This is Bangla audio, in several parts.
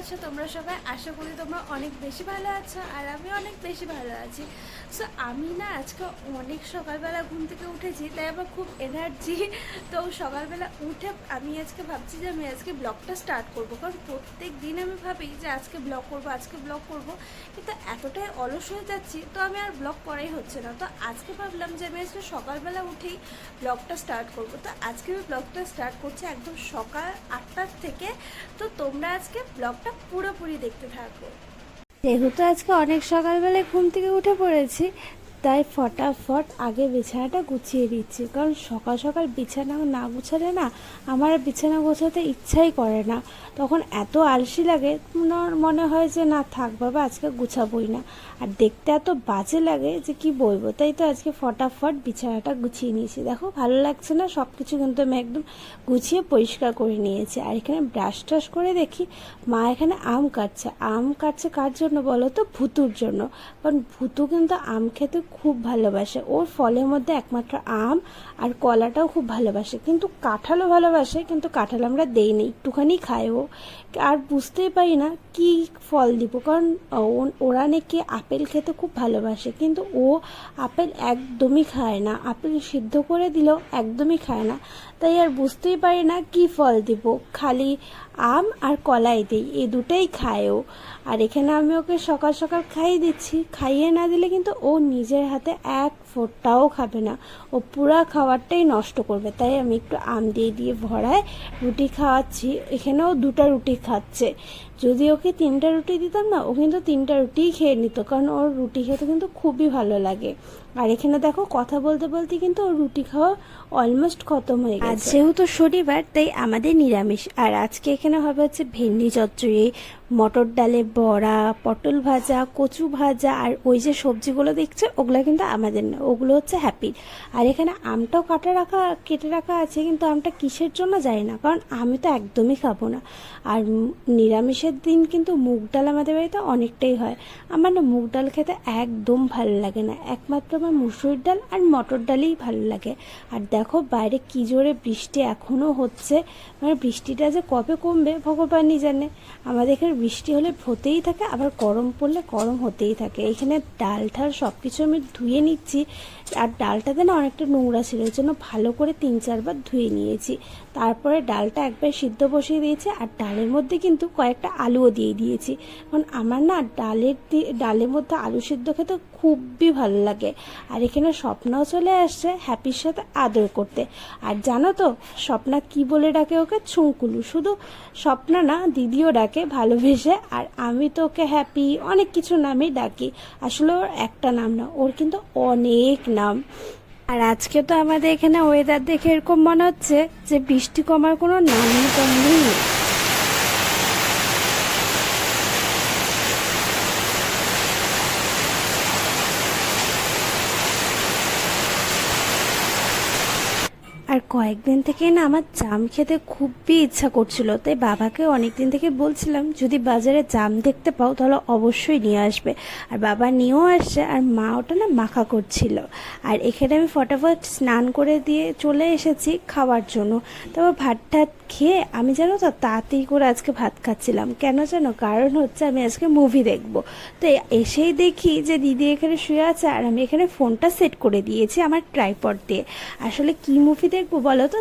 আছো তোমরা সবাই? আশা করি তোমরা অনেক বেশি ভালো আছো আর আমি অনেক বেশি ভালো আছি। সো আমি না আজকে অনেক সকালবেলা ঘুম থেকে উঠেছি, তাই আমার খুব এনার্জি। তো সকালবেলা উঠে আমি আজকে ভাবছি যে আমি আজকে ব্লগটা স্টার্ট করবো, কারণ প্রত্যেক দিন আমি ভাবি যে আজকে ব্লগ করবো, কিন্তু এতটাই অলস হয়ে যাচ্ছি তো আমি আর ব্লগ করাই হচ্ছে না। তো আজকে ভাবলাম যে আমি আজকে সকালবেলা উঠেই ব্লগটা স্টার্ট করবো। তো আজকে আমি ব্লগটা স্টার্ট করছি একদম সকাল 8টার থেকে। তো তোমরা আজকে ব্লগটা পুরোপুরি দেখতে থাকো। যেহেতু আজকে অনেক সকালবেলায় ঘুম থেকে উঠে পড়েছি, তাই ফটাফট আগে বিছানাটা গুছিয়ে দিচ্ছি, কারণ সকাল সকাল বিছানা না গুছালে না আমার বিছানা গোছাতে ইচ্ছাই করে না। তখন এত আলসি লাগে, মনে হয় যে না থাক বাবা আজকে গুছাবই না, আর দেখতে এত বাজে লাগে যে কি বলবো। তাই তো আজকে ফটাফট বিছানাটা গুছিয়ে নিয়েছি। দেখো ভালো লাগছে না? সব কিছু কিন্তু আমি একদম গুছিয়ে পরিষ্কার করে নিয়েছি। আর এখানে ব্রাশ টাশ করে দেখি মা এখানে আম কাটছে কার জন্য বলো তো? ভুতুর জন্য। কারণ ভুতু কিন্তু আম খেতে খুব ভালোবাসে, ওর ফলের মধ্যে একমাত্র আম আর কলাটাও খুব ভালোবাসে, কিন্তু কাঁঠালও ভালোবাসে, কিন্তু কাঁঠাল আমরা দেই না, একটুখানি খায় ও। আর বুঝতেই পারি না কি ফল দিব, কারণ ওরা নাকি আপেল খেতে খুব ভালোবাসে, কিন্তু ও আপেল একদমই খায় না, আপেল সিদ্ধ করে দিলেও একদমই খায় না। তাই আর বুঝতেই পারি না কি ফল দিব, খালি আম আর কলাই দিই, এই দুটোই খায় ও। আর এখানে আমি ওকে সকাল সকাল খাইয়ে দিচ্ছি, খাইয়ে না দিলে কিন্তু ও নিজের হাতে এক ফোঁটাও খাবে না, ও পুরা খাবারটাই নষ্ট করবে। তাই আমি একটু আম দিয়ে ভরায় রুটি খাওয়াচ্ছি। এখানেও 2টা রুটি খাচ্ছে। যদি ওকে 3টা রুটি দিতাম না, ও কিন্তু 3টা রুটিই খেয়ে নিত, কারণ ওর রুটি খেতে কিন্তু খুবই ভালো লাগে। আর এখানে দেখো কথা বলতে বলতে কিন্তু ওর রুটি খাওয়া অলমোস্ট খতম হয়ে গেছে। আজ যেহেতু শনিবার তাই আমাদের নিরামিষ। আর আজকে এখানে হবে হচ্ছে ভেন্ডি চচ্চড়ি, মটর ডালে বড়া, পটল ভাজা, কচু ভাজা, আর ওই যে সবজিগুলো দেখছে ওগুলো কিন্তু আমাদের না, ওগুলো হচ্ছে হ্যাপির। আর এখানে আমটাও কেটে রাখা আছে, কিন্তু আমটা কিসের জন্য জানি না, কারণ আমি তো একদমই খাবো না। আর নিরামিষের দিন কিন্তু মুগ ডাল আমাদের বাড়িতে অনেকটাই হয়। আমার না মুগ ডাল খেতে একদম ভালো লাগে না, একমাত্র আমার মুসুর ডাল আর মটর ডালই ভালো লাগে। আর দেখো বাইরে কি জোরে বৃষ্টি এখনও হচ্ছে, মানে বৃষ্টিটা যে কবে কমবে ভগবানই জানে। আমাদের এখানে বৃষ্টি হলে হতেই থাকে, আবার গরম পড়লে গরম হতেই থাকে। এখানে ডাল ঠাল সব কিছু আমি ধুয়ে নিচ্ছি, আর ডালটাতে না অনেকটা নোংরা ছিল, ওই জন্য ভালো করে 3-4 বার ধুয়ে নিয়েছি। তারপরে ডালটা একবার সিদ্ধ বসিয়ে দিয়েছি, আর ডালের মধ্যে কিন্তু কয়েকটা আলুও দিয়ে দিয়েছি, কারণ আমার না ডালের মধ্যে আলু সিদ্ধ খেতে খুবই ভালো লাগে। আর এখানে স্বপ্নাও চলে আসছে হ্যাপির সাথে আদর করতে। আর জানো তো স্বপ্না কি বলে ডাকে ওকে? ছুঁকুলু। শুধু স্বপ্না না, দিদিও ডাকে ভালোবেসে। আর আমি তো ওকে হ্যাপি অনেক কিছু নামেই ডাকি, আসলে ওর একটা নাম না, ওর কিন্তু অনেক নাম। আর আজকে তো আমাদের এখানে ওয়েদার দেখে এরকম মনে হচ্ছে যে বৃষ্টি কমার কোনো নামই নেই। আর কয়েকদিন থেকে না আমার জাম খেতে খুবই ইচ্ছা করছিল, তাই বাবাকে অনেকদিন থেকে বলছিলাম যদি বাজারে জাম দেখতে পাও তাহলে অবশ্যই নিয়ে আসবে। আর বাবা নিয়েও আসছে, আর মা ওটা না মাখা করছিল। আর এখানে আমি ফটাফট স্নান করে দিয়ে চলে এসেছি খাওয়ার জন্য। তারপর ভাত টাত খেয়ে আমি জানো তো তাড়াতাড়ি করে আজকে ভাত খাচ্ছিলাম, কেন জানো? কারণ হচ্ছে আমি আজকে মুভি দেখবো। তো এসেই দেখি যে দিদি এখানে শুয়ে আছে, আর আমি এখানে ফোনটা সেট করে দিয়েছি আমার ট্রাইপড দিয়ে। আসলে কি মুভি দেখবো বলো তো?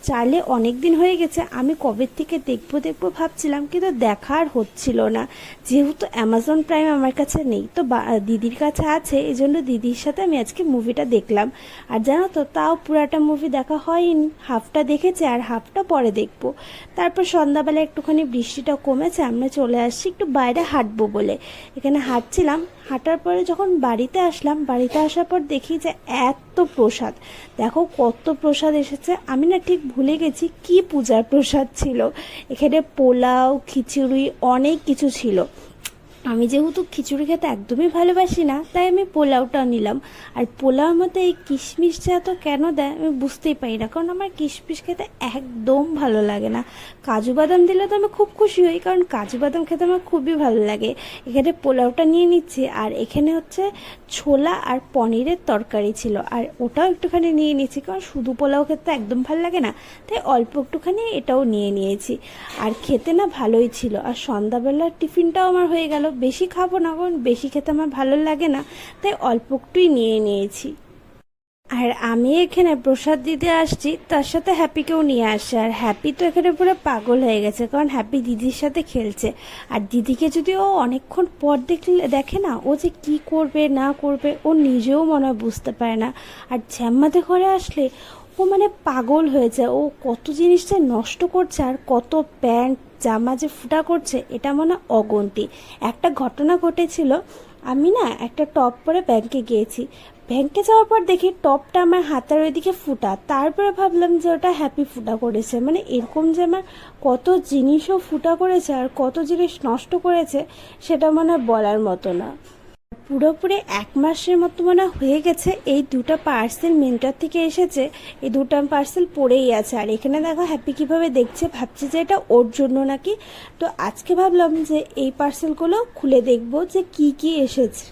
চার্লি অনেক দিন হয়ে গেছে, আমি কবে থেকে দেখবো ভাবছিলাম, কিন্তু দেখা আর হচ্ছিল না। যেহেতু অ্যামাজন প্রাইম আমার কাছে নেই, তো দিদির কাছে আছে, এই জন্য দিদির সাথে আমি আজকে মুভিটা দেখলাম। আর জানো তো তাও পুরাটা মুভি দেখা হয়নি, হাফটা দেখেছি আর হাফটা পরে দেখবো। তারপর সন্ধ্যাবেলা একটুখানি বৃষ্টিটা কমেছে, আমরা চলে আসছি একটু বাইরে হাঁটবো বলে। এখানে হাঁটছিলাম, হাঁটার পরে যখন বাড়িতে আসলাম, বাড়িতে আসার পর দেখি যে এত প্রসাদ, দেখো কত প্রসাদ এসেছে। আমি না ঠিক ভুলে গেছি কি পূজার প্রসাদ ছিল। এখানে পোলাও, খিচুড়ি অনেক কিছু ছিল। আমি যেহেতু খিচুড়ি খেতে একদমই ভালোবাসি না, তাই আমি পোলাওটা নিলাম। আর পোলাওর মধ্যে এই কিশমিশটা এত কেন দেয় আমি বুঝতেই পারি না, কারণ আমার কিশমিশ খেতে একদম ভালো লাগে না। কাজু বাদাম দিলে তো আমি খুব খুশি হই, কারণ কাজু বাদাম খেতে আমার খুবই ভালো লাগে। এখানে পোলাওটা নিয়ে নিচ্ছি, আর এখানে হচ্ছে ছোলা আর পনিরের তরকারি ছিল, আর ওটাও একটুখানি নিয়ে নিচ্ছি, কারণ শুধু পোলাও খেতে একদম ভালো লাগে না, তাই অল্প একটুখানি এটাও নিয়ে নিয়েছি। আর খেতে না ভালোই ছিল। আর সন্ধ্যাবেলার টিফিনটাও আমার হয়ে গেল। বেশি খাবো না, কারণ বেশি খেতে আমার ভালো লাগে না, তাই অল্প একটুই নিয়ে নিয়েছি। আর আমি এখানে প্রসাদ দিতে আসছি, তার সাথে হ্যাপিকেও নিয়ে আসছে। আর হ্যাপি তো এখানে পুরো পাগল হয়ে গেছে, কারণ হ্যাপি দিদির সাথে খেলছে। আর দিদিকে যদি ও অনেকক্ষণ পর দেখে না, ও যে কি করবে না করবে ও নিজেও মনে হয় বুঝতে পারে না। আর জ্যাম্মাতে ঘরে আসলে ও মানে পাগল হয়ে যায়, ও কত জিনিসটা নষ্ট করছে, আর কত প্যান্ট জামা যে ফুটা করছে এটা মনে হয় অগুন্তি। একটা ঘটনা ঘটেছিল, আমি না একটা টপ পরে ব্যাংকে গিয়েছি। ব্যাংকে যাওয়ার পর দেখি টপটা আমার হাতের ওইদিকে ফুটা। তারপরে ভাবলাম যে ওটা হ্যাপি ফুটা করেছে। মানে এরকম যে আমার কত জিনিসও ফুটা করেছে আর কত জিনিস নষ্ট করেছে সেটা মনে হয় বলার মতো না। পুরোপুরি 1 মাসের মতো মনে হয়ে গেছে এই দুটো পার্সেল মিন্ত্রা থেকে এসেছে। এই দুটো পার্সেল পড়েই আছে। আর এখানে দেখো হ্যাপি কিভাবে দেখছে, ভাবছে যে এটা ওর জন্য নাকি। তো আজকে ভাবলাম যে এই পার্সেলগুলো খুলে দেখবো যে কি কি এসেছে।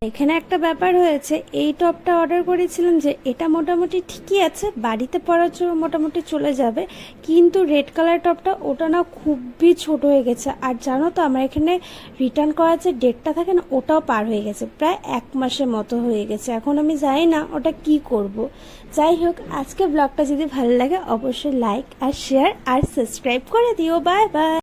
এখানে একটা ব্যাপার হয়েছে, এই টপটা অর্ডার করেছিলাম যে এটা মোটামুটি ঠিকই আছে, বাড়িতে পরার জন্য মোটামুটি চলে যাবে, কিন্তু রেড কালার টপটা ওটা না খুবই ছোট হয়ে গেছে। আর জানো তো আমার এখানে রিটার্ন করার যে ডেটটা থাকে না ওটাও পার হয়ে গেছে, প্রায় 1 মাসের মতো হয়ে গেছে। এখন আমি জানি না ওটা কি করব। যাই হোক, আজকে ব্লগটা যদি ভালো লাগে অবশ্যই লাইক আর শেয়ার আর সাবস্ক্রাইব করে দিও। Bye bye.